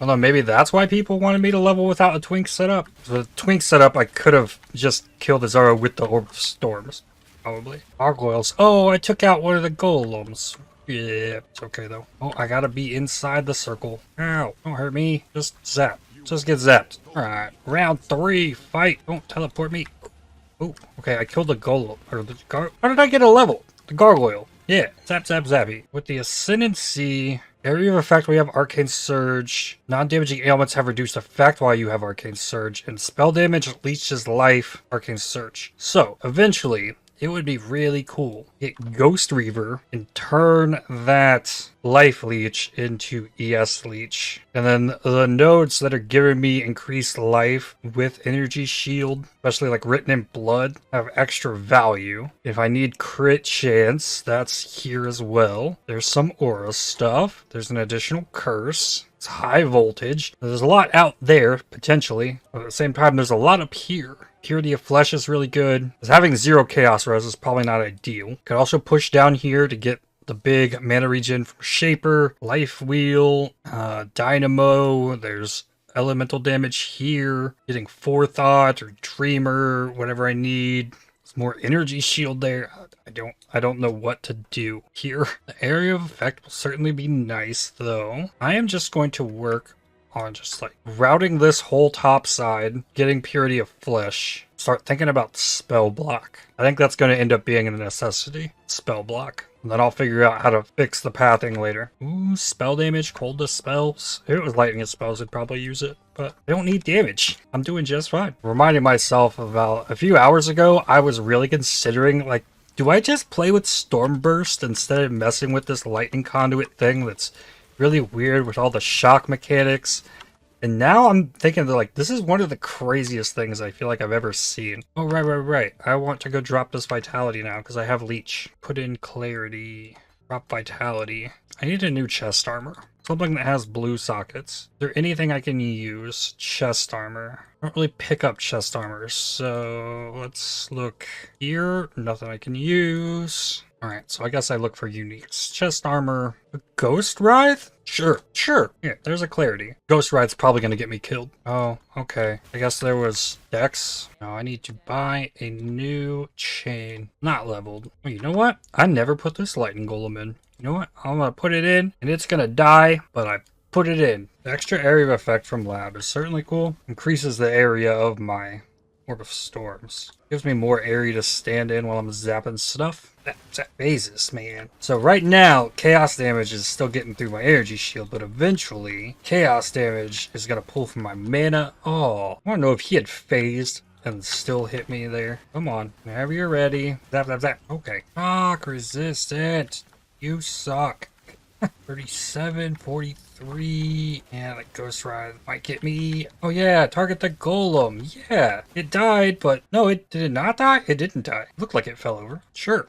I don't know, maybe that's why people wanted me to level without a Twink setup. The Twink setup, I could have just killed the Zara with the Orb of Storms. Probably. Gargoyles. Oh, I took out one of the golems. Yeah, it's okay though. Oh, I gotta be inside the circle. Ow, don't hurt me. Just zap. Just get zapped. Alright, round 3, fight. Don't teleport me. Oh, okay, I killed the golem. How did I get a level? The gargoyle. Yeah, zap, zap, zappy. With the Ascendancy... Area of effect, we have Arcane Surge. Non-damaging ailments have reduced effect while you have Arcane Surge. And spell damage leeches life, Arcane Surge. So, eventually, it would be really cool. Get Ghost Reaver and turn that Life Leech into ES Leech. And then the nodes that are giving me increased life with Energy Shield, especially like Written in Blood, have extra value. If I need crit chance, that's here as well. There's some aura stuff. There's an additional curse. It's high voltage. There's a lot out there, potentially. But at the same time, there's a lot up here. Purity of Flesh is really good. Because having 0 Chaos Res is probably not ideal. Could also push down here to get the big mana regen from Shaper, Life Wheel, Dynamo. There's elemental damage here. Getting Forethought or Dreamer, whatever I need. More energy shield there. I don't know what to do here. The area of effect will certainly be nice though. I am just going to work on just like routing this whole top side, getting Purity of Flesh. Start thinking about spell block. I think that's going to end up being a necessity. Spell block. And then I'll figure out how to fix the pathing later. Ooh, spell damage, cold dispels. If it was lightning spells, I'd probably use it, but I don't need damage. I'm doing just fine. Reminding myself about a few hours ago, I was really considering, like, do I just play with Stormburst instead of messing with this lightning conduit thing that's really weird with all the shock mechanics? And now I'm thinking that, like, this is one of the craziest things I feel like I've ever seen. Oh, right. I want to go drop this Vitality now because I have Leech. Put in Clarity. Drop Vitality. I need a new chest armor. Something that has blue sockets. Is there anything I can use? Chest armor. I don't really pick up chest armor, so let's look here. Nothing I can use. Alright, so I guess I look for uniques. Chest armor. A Ghost Writhe? Sure. Yeah, there's a Clarity. Ghost Writhe's probably going to get me killed. Oh, okay. I guess there was Dex. No, I need to buy a new chain. Not leveled. Oh, you know what? I never put this lightning golem in. You know what? I'm going to put it in, and it's going to die, but I put it in. The extra area of effect from lab is certainly cool. Increases the area of my Orb of Storms. Gives me more area to stand in while I'm zapping stuff. That phases, man. So right now, chaos damage is still getting through my energy shield, but eventually, chaos damage is going to pull from my mana. Oh, I want to know if he had phased and still hit me there. Come on, whenever you're ready. Zap. Okay. Shock resistant. You suck. 37, 43. Yeah, that Ghost Ride might get me. Oh yeah, target the golem. Yeah, it died, but no, did it not die? It didn't die. It looked like it fell over. Sure.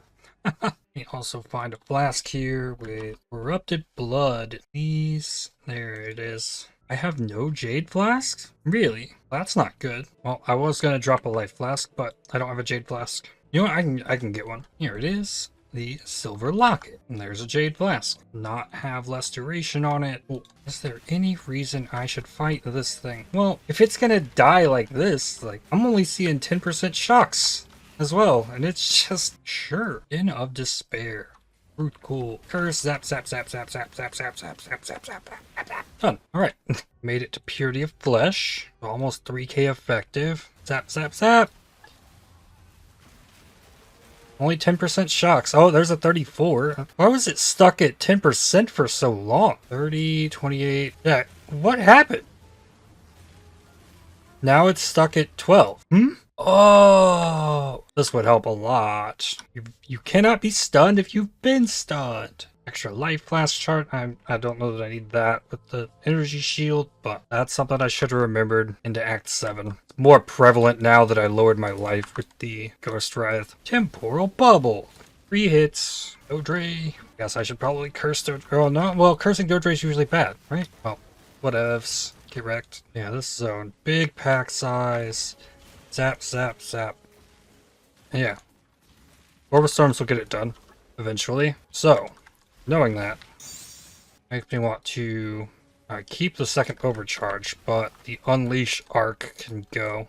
We also find a flask here with corrupted blood. Please. There it is. I have no jade flasks? Really? That's not good. Well, I was gonna drop a life flask, but I don't have a jade flask. You know what? I can get one. Here it is. The silver locket. And there's a jade flask. Not have less duration on it. Oh, is there any reason I should fight this thing? Well, if it's gonna die like this, like, I'm only seeing 10% shocks as well. And it's just, sure. Den of Despair. Fruit cool. Curse, zap. Done. Alright. Made it to Purity of Flesh. Almost 3k effective. Zap. Only 10% shocks. Oh, there's a 34. Why was it stuck at 10% for so long? 30, 28. Yeah, what happened? Now it's stuck at 12. Oh, this would help a lot. You cannot be stunned if you've been stunned. Extra life flask chart. I don't know that I need that with the energy shield, but that's something I should have remembered into Act 7. It's more prevalent now that I lowered my life with the Ghost Writhe. Temporal Bubble. 3 hits. Dodre. Guess I should probably curse Dodre. Oh, no. Well, cursing Dodre is usually bad, right? Well, whatevs. Get wrecked. Yeah, this zone. Big pack size. Zap. Yeah. Orb of Storms will get it done eventually. So, knowing that makes me want to keep the second overcharge, but the Unleash Arc can go.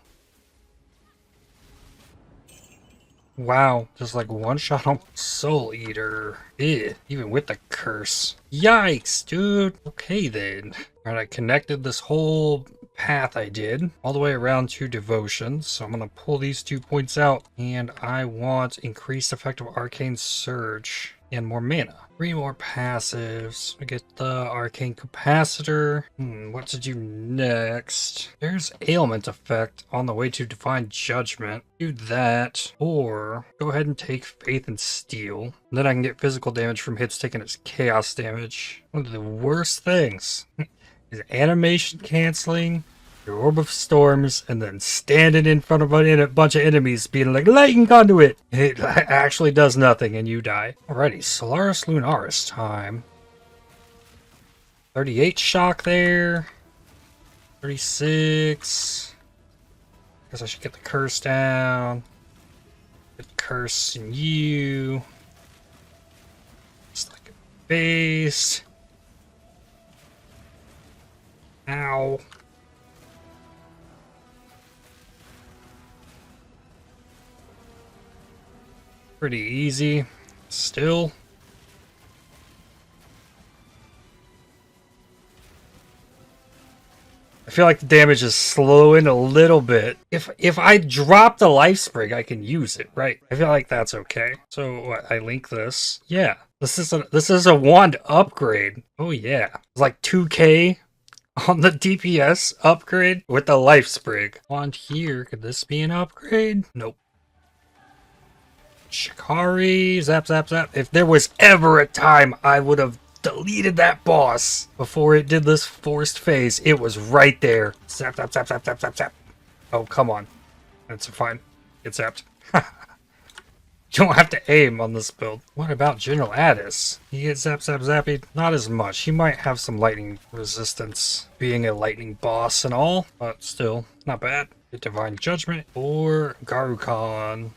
Wow, just like one shot on Soul Eater. Ew, even with the curse. Yikes, dude. Okay then. Alright, I connected this whole path I did all the way around to Devotion, so I'm gonna pull these 2 points out, and I want increased effective Arcane Surge and more mana. 3 more passives. We get the Arcane Capacitor. What to do next? There's Ailment effect on the way to Divine Judgment. Do that, or go ahead and take Faith and Steel. And then I can get physical damage from hits taken as chaos damage. One of the worst things is animation canceling, your Orb of Storms, and then standing in front of a bunch of enemies being like, Lightning Conduit! It actually does nothing and you die. Alrighty, Solaris Lunaris time. 38 shock there. 36. Guess I should get the curse down. Get the curse in you. Just like a base. Ow. Pretty easy. Still. I feel like the damage is slowing a little bit. If I drop the life sprig, I can use it, right? I feel like that's okay. So what, I link this. Yeah. This is a wand upgrade. Oh yeah. It's like 2k on the DPS upgrade with the life sprig. Wand here, could this be an upgrade? Nope. Shikari, zap, zap, zap. If there was ever a time I would have deleted that boss before it did this forced phase, it was right there. Zap, zap, zap, zap, zap, zap, zap. Oh, come on. That's fine. Get zapped. You don't have to aim on this build. What about General Addis? He gets zap, zap, zappy? Not as much. He might have some lightning resistance, being a lightning boss and all, but still, not bad. Get Divine Judgment or Garukan.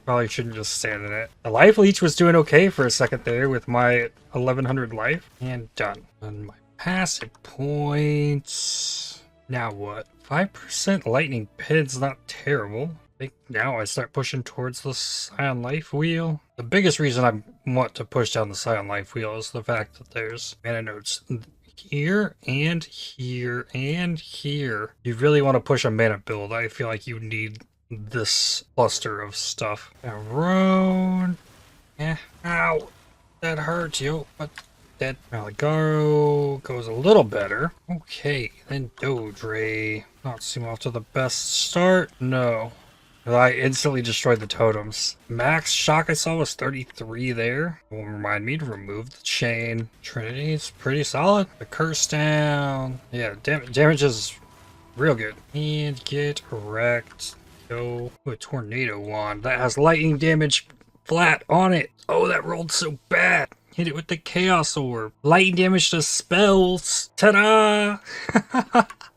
Probably shouldn't just stand in it. The life leech was doing okay for a second there with my 1100 life. And done. And my passive points. Now what? 5% lightning pit's not terrible. I think now I start pushing towards the Scion Life Wheel. The biggest reason I want to push down the Scion Life Wheel is the fact that there's mana nodes here and here and here. You really want to push a mana build. I feel like you need this cluster of stuff. Road. Yeah. Ow. That hurts, yo. But that Maligaro goes a little better. Okay. Then Dodre. Not seem off to the best start. No. I instantly destroyed the totems. Max shock I saw was 33 there. Will remind me to remove the chain. Trinity's pretty solid. The curse down. Yeah, damage is real good. And get wrecked. Go. Ooh, a tornado wand. That has lightning damage flat on it. Oh, that rolled so bad. Hit it with the chaos orb. Lightning damage to spells. Ta-da!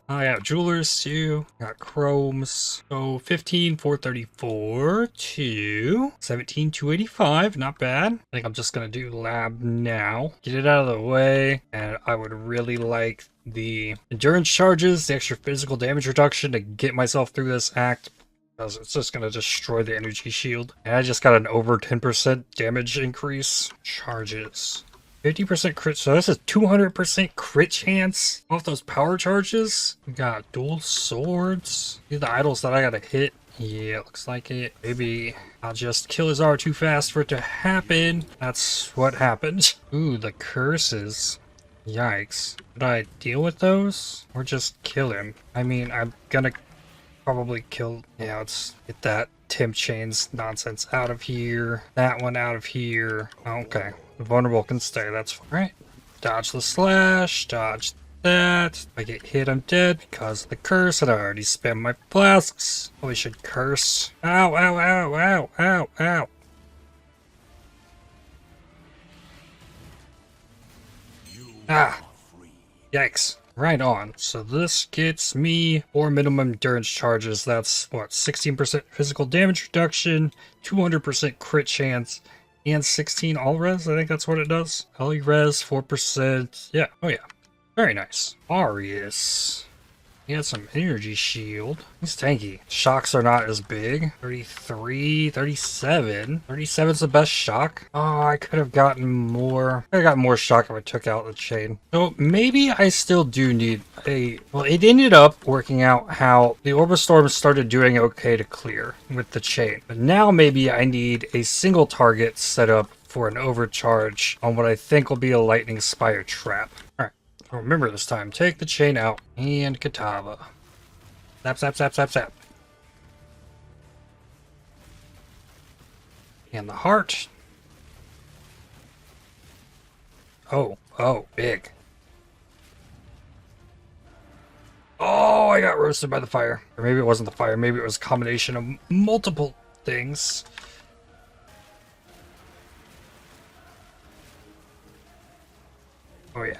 I got jewelers too. Got chromes. So 15, 434 to 17, 285. Not bad. I think I'm just gonna do lab now. Get it out of the way. And I would really like the endurance charges, the extra physical damage reduction to get myself through this act. Because it's just gonna destroy the energy shield. And I just got an over 10% damage increase. Charges. 50% crit, so this is 200% crit chance off those power charges. We got dual swords. These are the idols that I gotta hit. Yeah, looks like it. Maybe I'll just kill his R too fast for it to happen. That's what happened. Ooh, the curses. Yikes. Should I deal with those? Or just kill him? I mean, I'm gonna probably kill... Yeah, let's get that temp chains nonsense out of here. That one out of here. Okay. The vulnerable can stay, that's fine. Alright. Dodge the slash, dodge that. If I get hit, I'm dead because of the curse, and I already spammed my flasks. Probably should curse. Ow, ow, ow, ow, ow, ow. Ah. Yikes. Right on. So this gets me 4 minimum endurance charges. That's what, 16% physical damage reduction, 200% crit chance, and 16 all res. I think that's what it does. LE res 4%. Yeah. Oh yeah. Very nice. Arius. He had some energy shield. He's tanky. Shocks are not as big. 33, 37. 37's the best shock. Oh, I could have gotten more. I got more shock if I took out the chain. So maybe I still do need a... Well, it ended up working out how the Orbistorm started doing okay to clear with the chain. But now maybe I need a single target set up for an overcharge on what I think will be a Lightning Spire trap. Alright. Remember this time, take the chain out and Katava. Zap, zap, zap, zap, zap. And the heart. Oh, big. Oh, I got roasted by the fire. Or maybe it wasn't the fire, maybe it was a combination of multiple things. Oh yeah.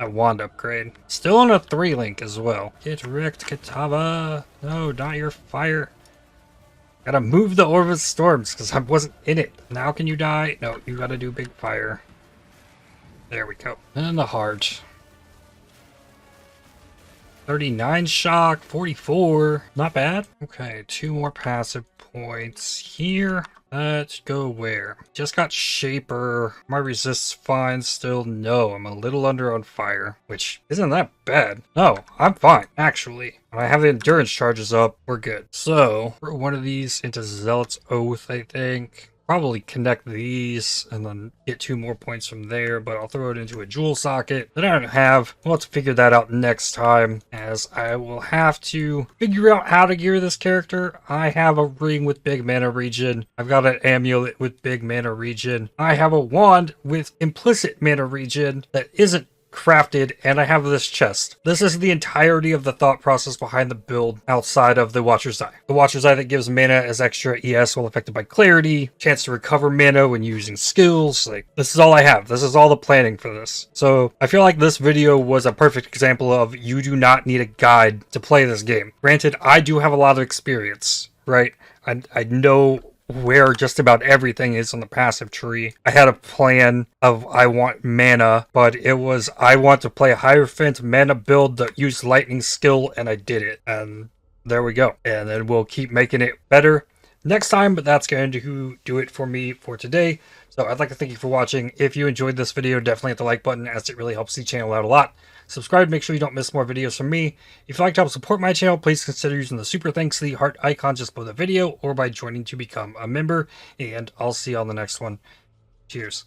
A wand upgrade. Still on a 3-link as well. Get wrecked, Katava. No, not your fire. Gotta move the Orb of Storms because I wasn't in it. Now can you die? No, you gotta do big fire. There we go. And the heart. 39 shock, 44. Not bad. Okay, 2 more passive points here. Let's go where? Just got Shaper. My resist's fine still. No, I'm a little under on fire, which isn't that bad. No, I'm fine, actually. When I have the endurance charges up, we're good. So, throw one of these into Zealot's Oath, I think. Probably connect these and then get 2 more points from there, but I'll throw it into a jewel socket that I don't have. We'll have to figure that out next time, as I will have to figure out how to gear this character. I have a ring with big mana regen. I've got an amulet with big mana regen. I have a wand with implicit mana regen that isn't crafted, and I have this chest. This is the entirety of the thought process behind the build outside of the Watcher's Eye. The Watcher's Eye that gives mana as extra ES while affected by clarity, chance to recover mana when using skills. Like, this is all I have. This is all the planning for this. So I feel like this video was a perfect example of you do not need a guide to play this game. Granted, I do have a lot of experience, right? I know where just about everything is on the passive tree. I had a plan of I want mana, but it was I want to play a Hierophant mana build that used lightning skill, and I did it. And there we go. And then we'll keep making it better next time, but that's going to do it for me for today. So I'd like to thank you for watching. If you enjoyed this video, definitely hit the like button, as it really helps the channel out a lot. Subscribe, make sure you don't miss more videos from me. If you'd like to help support my channel, please consider using the super thanks, the heart icon just below the video, or by joining to become a member. And I'll see you on the next one. Cheers.